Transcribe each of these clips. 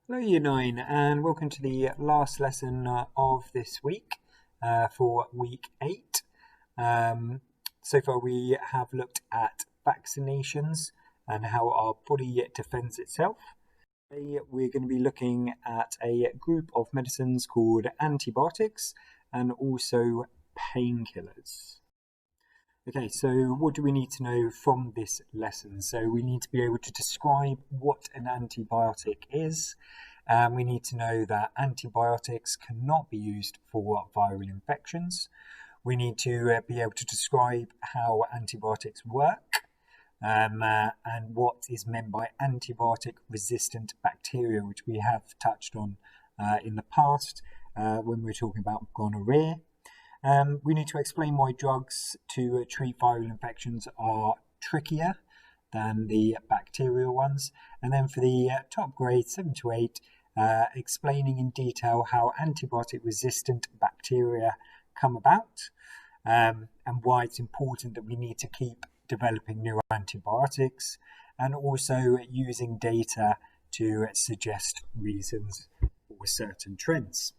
Hello, Year 9, and welcome to the last lesson of this week for week 8. So far, we have looked at vaccinations and how our body defends itself. Today, we're going to be looking at a group of medicines called antibiotics and also painkillers. Okay, so what do we need to know from this lesson? So we need to be able to describe what an antibiotic is. We need to know that antibiotics cannot be used for viral infections. We need to be able to describe how antibiotics work and what is meant by antibiotic resistant bacteria, which we have touched on in the past when we were talking about gonorrhea. We need to explain why drugs to treat viral infections are trickier than the bacterial ones. And then for the top grade, 7 to 8, explaining in detail how antibiotic resistant bacteria come about and why it's important that we need to keep developing new antibiotics and also using data to suggest reasons for certain trends.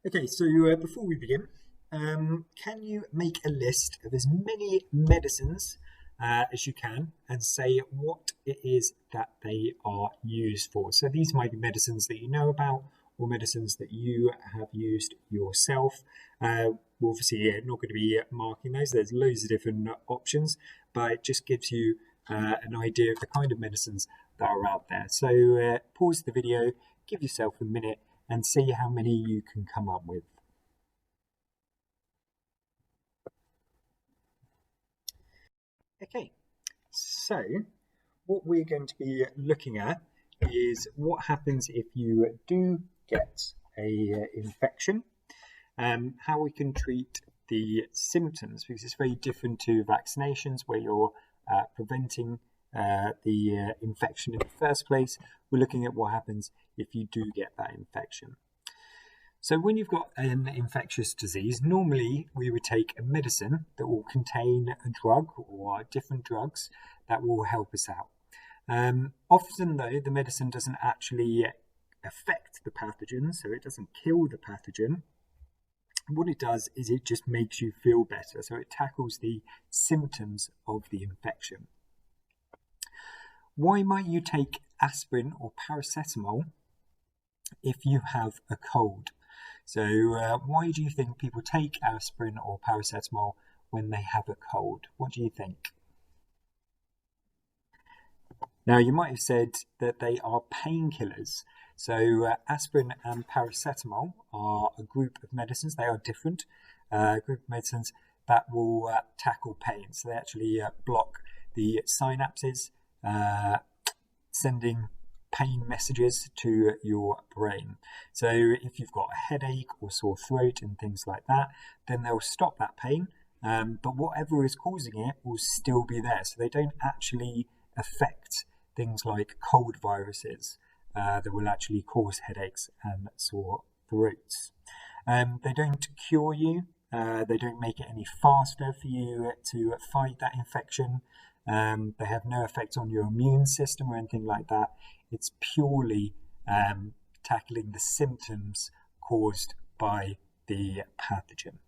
Okay, so before we begin, can you make a list of as many medicines as you can and say what it is that they are used for? So these might be medicines that you know about or medicines that you have used yourself. We're obviously not going to be marking those. There's loads of different options, but it just gives you an idea of the kind of medicines that are out there. So pause the video, give yourself a minute, and see how many you can come up with. Okay, so what we're going to be looking at is what happens if you do get a infection, how we can treat the symptoms, because it's very different to vaccinations where you're preventing the infection in the first place. We're looking at what happens if you do get that infection. So when you've got an infectious disease, normally we would take a medicine that will contain a drug or different drugs that will help us out. Often though, the medicine doesn't actually affect the pathogen, so it doesn't kill the pathogen. What it does is it just makes you feel better, so it tackles the symptoms of the infection. Why might you take aspirin or paracetamol if you have a cold? So why do you think people take aspirin or paracetamol when they have a cold? What do you think? Now, you might have said that they are painkillers. So aspirin and paracetamol are a group of medicines. They are different group of medicines that will tackle pain. So they actually block the synapses, sending pain messages to your brain. So if you've got a headache or sore throat and things like that, then they'll stop that pain. But whatever is causing it will still be there. So they don't actually affect things like cold viruses that will actually cause headaches and sore throats. They don't cure you. They don't make it any faster for you to fight that infection. They have no effect on your immune system or anything like that. It's purely tackling the symptoms caused by the pathogen.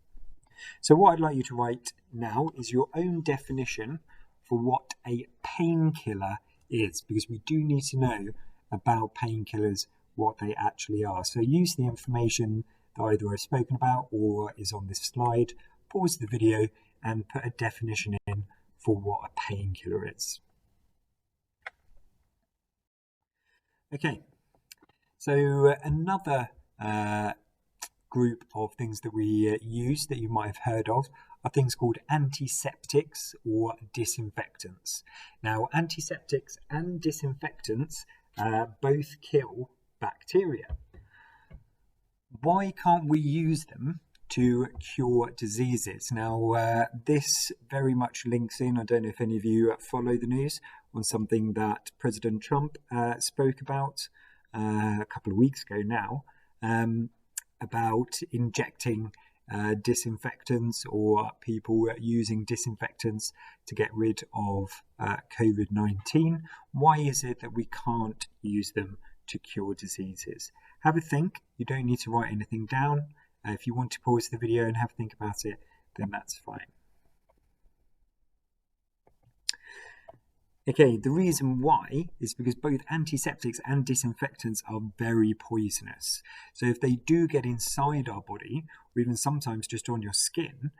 So what I'd like you to write now is your own definition for what a painkiller is, because we do need to know about painkillers, what they actually are. So use the information that either I've spoken about or is on this slide, pause the video and put a definition in for what a painkiller is. Okay, so another group of things that we use that you might have heard of are things called antiseptics or disinfectants. Now, antiseptics and disinfectants both kill bacteria. Why can't we use them to cure diseases? Now, this very much links in, I don't know if any of you follow the news, on something that President Trump spoke about a couple of weeks ago now, about injecting disinfectants or people using disinfectants to get rid of COVID-19. Why is it that we can't use them to cure diseases? Have a think. You don't need to write anything down. If you want to pause the video and have a think about it, then that's fine. Okay, the reason why is because both antiseptics and disinfectants are very poisonous. So if they do get inside our body, or even sometimes just on your skin,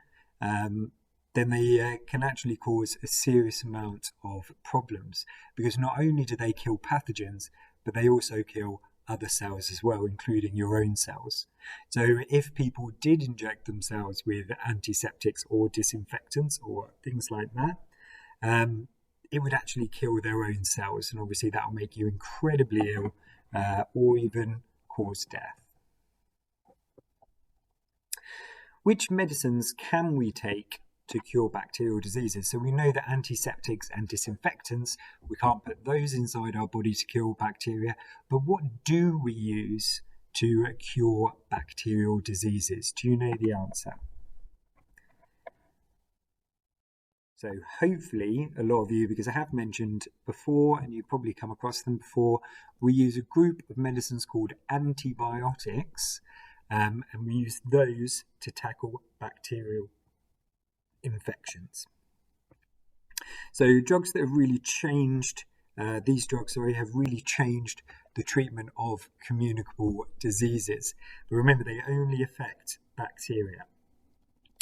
then they can actually cause a serious amount of problems, because not only do they kill pathogens, but they also kill other cells as well, including your own cells. So if people did inject themselves with antiseptics or disinfectants or things like that, it would actually kill their own cells, and obviously that will make you incredibly ill or even cause death. Which medicines can we take to cure bacterial diseases? So we know that antiseptics and disinfectants, we can't put those inside our body to kill bacteria, but what do we use to cure bacterial diseases? Do you know the answer? So hopefully a lot of you, because I have mentioned before and you've probably come across them before, we use a group of medicines called antibiotics, and we use those to tackle bacterial infections. So drugs that have really changed, these drugs have really changed the treatment of communicable diseases. But remember, they only affect bacteria.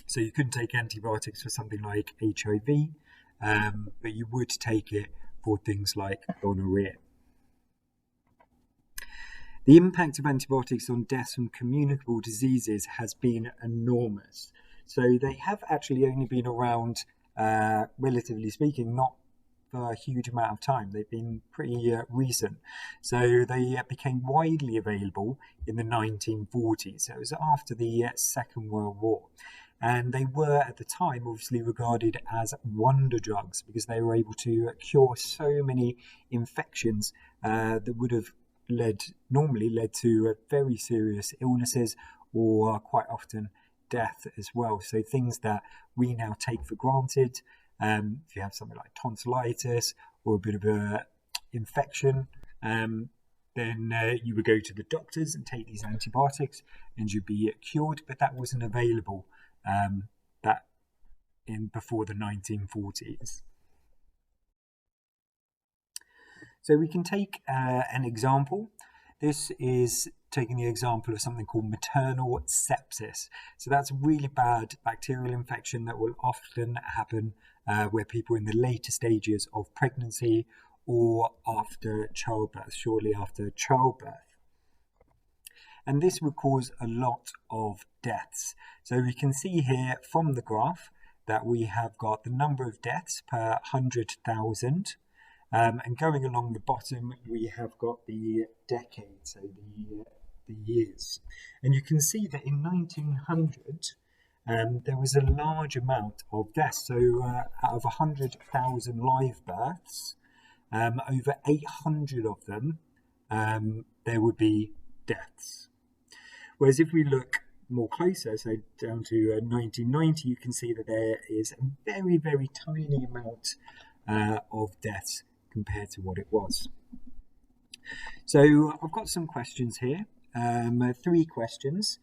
So you couldn't take antibiotics for something like HIV, but you would take it for things like gonorrhea. The impact of antibiotics on deaths from communicable diseases has been enormous. So they have actually only been around, relatively speaking, not for a huge amount of time. They've been pretty recent. So they became widely available in the 1940s. So it was after the Second World War. And they were, at the time, obviously regarded as wonder drugs, because they were able to cure so many infections that would have normally led to very serious illnesses, or quite often death as well. So things that we now take for granted, if you have something like tonsillitis or a bit of a infection, then you would go to the doctors and take these antibiotics and you'd be cured, but that wasn't available before the 1940s. So we can take an example. This is taking the example of something called maternal sepsis. So that's a really bad bacterial infection that will often happen where people in the later stages of pregnancy or after childbirth, shortly after childbirth. And this would cause a lot of deaths. So we can see here from the graph that we have got the number of deaths per 100,000. And going along the bottom, we have got the decades, so the years. And you can see that in 1900, there was a large amount of deaths. So out of 100,000 live births, over 800 of them, there would be deaths. Whereas if we look more closer, so down to 1990, you can see that there is a very, very tiny amount of deaths compared to what it was. So I've got some questions here, 3 questions.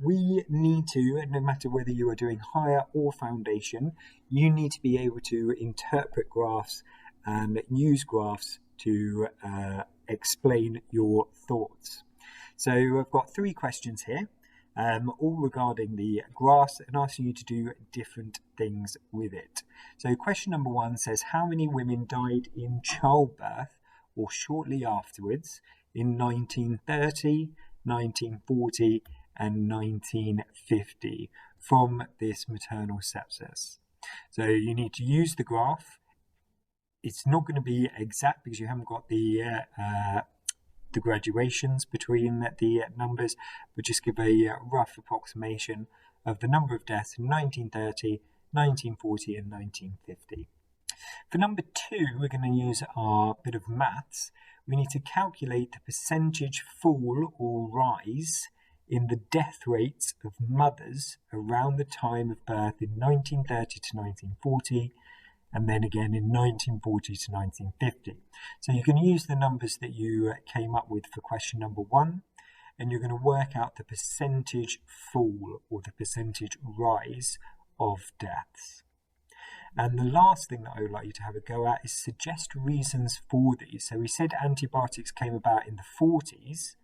We need to, no matter whether you are doing higher or foundation, you need to be able to interpret graphs and use graphs to explain your thoughts. So I've got 3 questions here, all regarding the graphs and asking you to do different things with it. So question number 1 says, how many women died in childbirth or shortly afterwards in 1930, 1940 and 1950 from this maternal sepsis? So you need to use the graph. It's not going to be exact because you haven't got the graduations between the numbers, but just give a rough approximation of the number of deaths in 1930, 1940 and 1950. For number 2, we're going to use our bit of maths. We need to calculate the percentage fall or rise in the death rates of mothers around the time of birth in 1930 to 1940 and then again in 1940 to 1950. So you can use the numbers that you came up with for question number 1, and you're going to work out the percentage fall or the percentage rise of deaths. And the last thing that I would like you to have a go at is suggest reasons for these. So we said antibiotics came about in the 40s.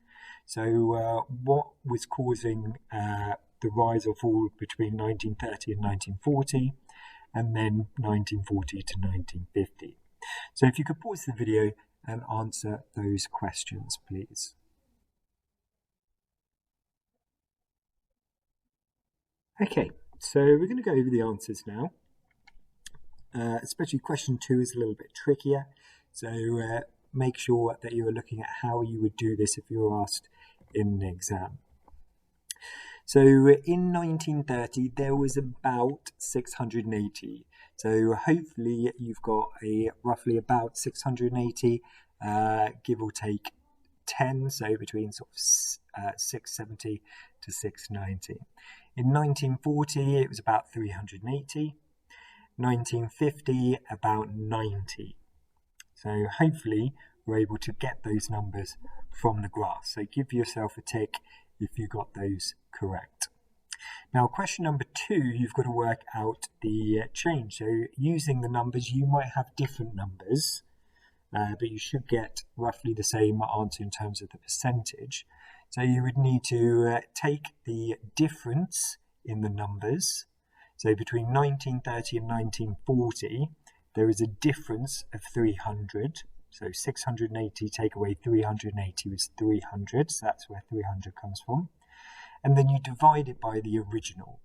So what was causing the rise or fall between 1930 and 1940, and then 1940 to 1950? So if you could pause the video and answer those questions, please. Okay, so we're going to go over the answers now. Especially question 2 is a little bit trickier, so make sure that you are looking at how you would do this if you were asked in an exam. So in 1930 there was about 680, so hopefully you've got roughly about 680, give or take 10, so between sort of 670 to 690. In 1940 it was about 380. 1950 about 90. So hopefully we're able to get those numbers from the graph. So give yourself a tick if you got those correct. Now question number 2, you've got to work out the change. So using the numbers, you might have different numbers, but you should get roughly the same answer in terms of the percentage. So you would need to take the difference in the numbers. So between 1930 and 1940, there is a difference of 300. So 680 take away 380 is 300. So that's where 300 comes from. And then you divide it by the original.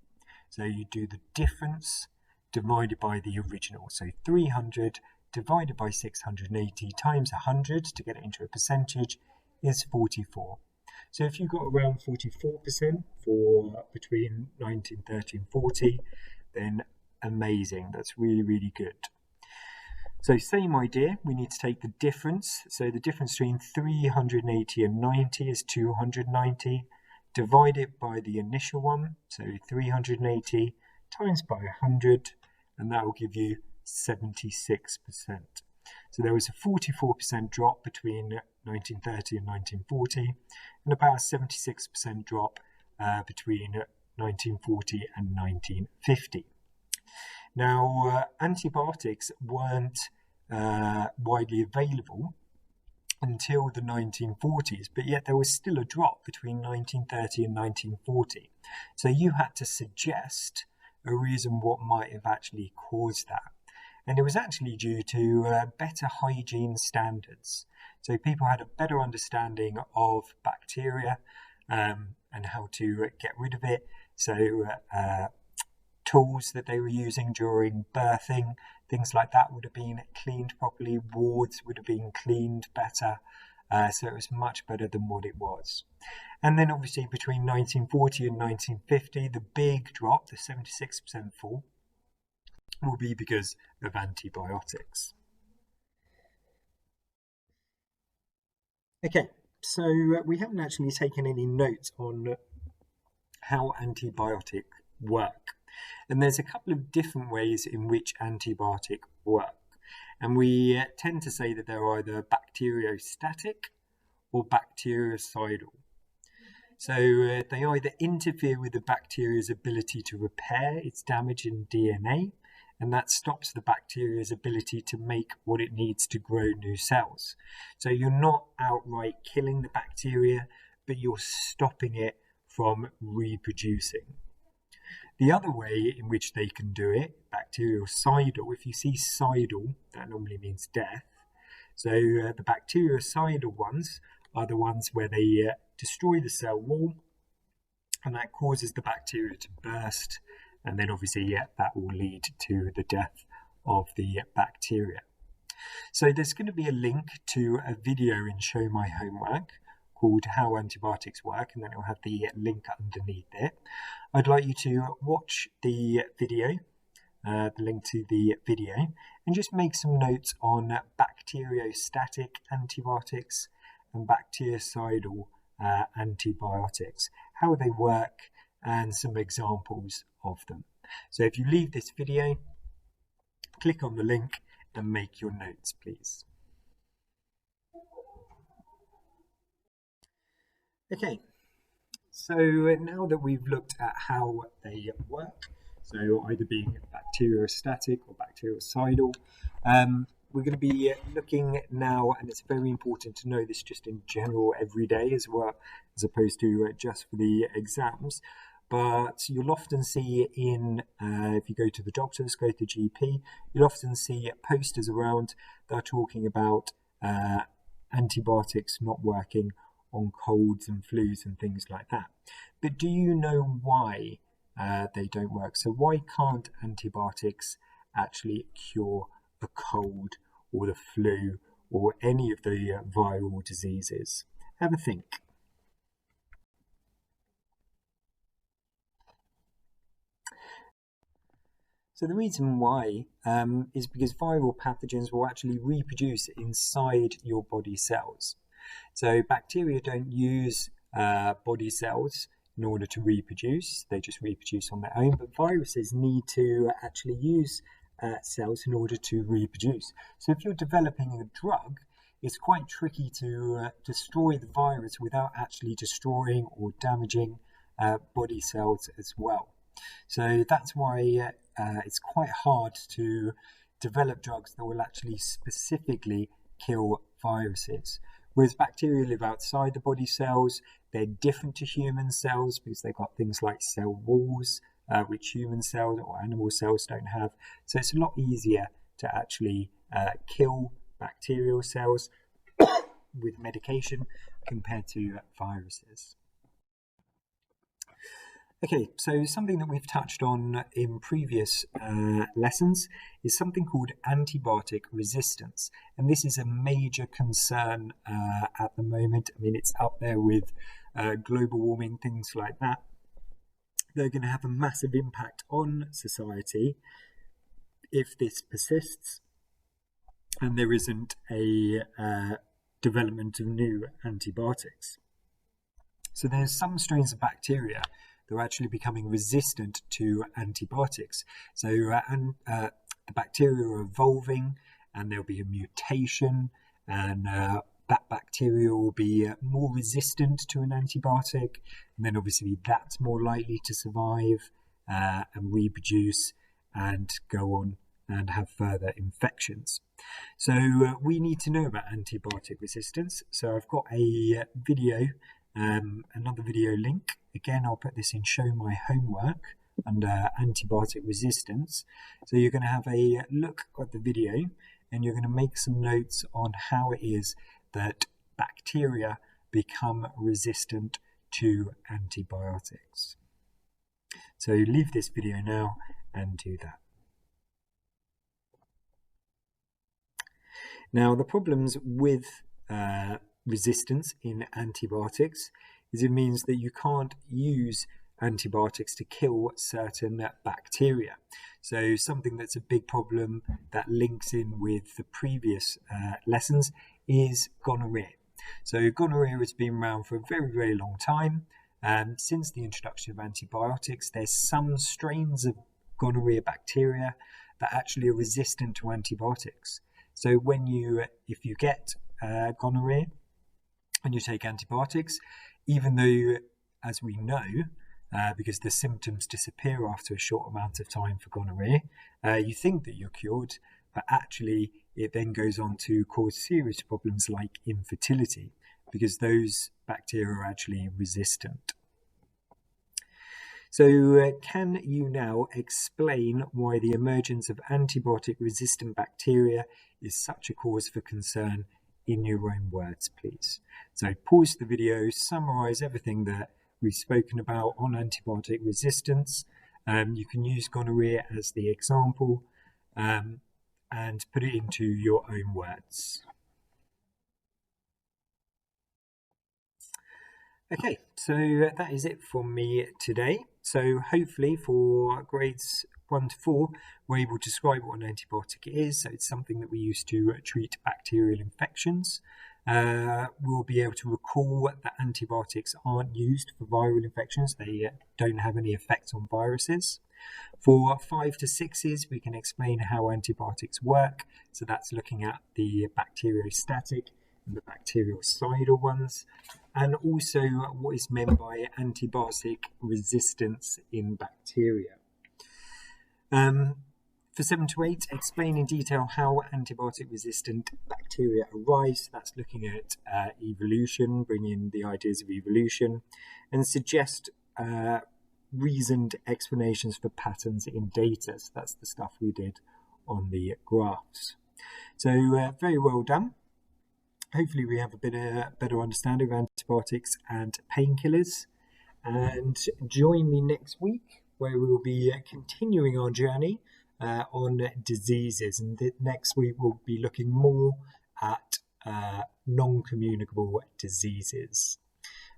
So you do the difference divided by the original. So 300 divided by 680 times 100 to get it into a percentage is 44. So if you got around 44% for between 1930 and 40, then amazing. That's really, really good. So same idea, we need to take the difference. So the difference between 380 and 90 is 290. Divide it by the initial one, so 380 times by 100, and that will give you 76%. So there was a 44% drop between 1930 and 1940, and about a 76% drop between 1940 and 1950. Now, antibiotics weren't widely available until the 1940s, but yet there was still a drop between 1930 and 1940. So you had to suggest a reason what might have actually caused that. And it was actually due to better hygiene standards. So people had a better understanding of bacteria and how to get rid of it. So tools that they were using during birthing, things like that would have been cleaned properly. Wards would have been cleaned better. So it was much better than what it was. And then obviously between 1940 and 1950, the big drop, the 76% fall, will be because of antibiotics. Okay, so we haven't actually taken any notes on how antibiotics work. And there's a couple of different ways in which antibiotics work. And we tend to say that they're either bacteriostatic or bactericidal. So they either interfere with the bacteria's ability to repair its damage in DNA, and that stops the bacteria's ability to make what it needs to grow new cells. So you're not outright killing the bacteria, but you're stopping it from reproducing. The other way in which they can do it, bactericidal, if you see cidal, that normally means death. So the bactericidal ones are the ones where they destroy the cell wall, and that causes the bacteria to burst, and then obviously that will lead to the death of the bacteria. So there's going to be a link to a video in Show My Homework called How Antibiotics Work, and then it'll have the link underneath it. I'd like you to watch the video, the link to the video, and just make some notes on bacteriostatic antibiotics and bactericidal antibiotics, how they work, and some examples of them. So if you leave this video, click on the link and make your notes, please. Okay, so now that we've looked at how they work, so either being bacteriostatic or bactericidal, we're going to be looking now, and it's very important to know this just in general every day as well, as opposed to just for the exams. But you'll often see if you go to the doctors, go to GP, you'll often see posters around that are talking about antibiotics not working on colds and flus and things like that. But do you know why they don't work? So why can't antibiotics actually cure a cold or the flu or any of the viral diseases? Have a think. So the reason why is because viral pathogens will actually reproduce inside your body cells. So bacteria don't use body cells in order to reproduce, they just reproduce on their own, but viruses need to actually use cells in order to reproduce. So if you're developing a drug, it's quite tricky to destroy the virus without actually destroying or damaging body cells as well. So that's why it's quite hard to develop drugs that will actually specifically kill viruses. Whereas bacteria live outside the body cells, they're different to human cells because they've got things like cell walls, which human cells or animal cells don't have. So it's a lot easier to actually kill bacterial cells with medication compared to viruses. Okay, so something that we've touched on in previous lessons is something called antibiotic resistance. And this is a major concern at the moment. I mean, it's up there with global warming, things like that. They're going to have a massive impact on society if this persists and there isn't a development of new antibiotics. So there's some strains of bacteria that are actually becoming resistant to antibiotics. So the bacteria are evolving and there'll be a mutation and that bacteria will be more resistant to an antibiotic, and then obviously that's more likely to survive and reproduce and go on and have further infections. So we need to know about antibiotic resistance. So I've got a video, another video link. Again, I'll put this in Show My Homework under Antibiotic Resistance. So you're going to have a look at the video and you're going to make some notes on how it is that bacteria become resistant to antibiotics. So leave this video now and do that. Now, the problems with resistance in antibiotics is it means that you can't use antibiotics to kill certain bacteria. So something that's a big problem that links in with the previous lessons is gonorrhea. So gonorrhea has been around for a very, very long time. Since the introduction of antibiotics, there's some strains of gonorrhea bacteria that actually are resistant to antibiotics. So if you get gonorrhea and you take antibiotics, even though, as we know, because the symptoms disappear after a short amount of time for gonorrhea, you think that you're cured, but actually it then goes on to cause serious problems like infertility because those bacteria are actually resistant. So can you now explain why the emergence of antibiotic-resistant bacteria is such a cause for concern in your own words, please? So pause the video, summarise everything that we've spoken about on antibiotic resistance. You can use gonorrhea as the example and put it into your own words. Okay, so that is it from me today. So hopefully for grades 1 to 4, we're able to describe what an antibiotic is. So it's something that we use to treat bacterial infections. We'll be able to recall that antibiotics aren't used for viral infections. They don't have any effect on viruses. For 5 to 6s, we can explain how antibiotics work. So that's looking at the bacteriostatic and the bactericidal ones, and also what is meant by antibiotic resistance in bacteria. For 7 to 8, explain in detail how antibiotic resistant bacteria arise. That's looking at evolution, bringing in the ideas of evolution, and suggest reasoned explanations for patterns in data. So that's the stuff we did on the graphs. So very well done. Hopefully we have a bit better understanding of antibiotics and painkillers. And join me next week where we will be continuing our journey on diseases. And next week we'll be looking more at non-communicable diseases.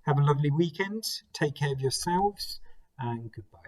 Have a lovely weekend. Take care of yourselves and goodbye.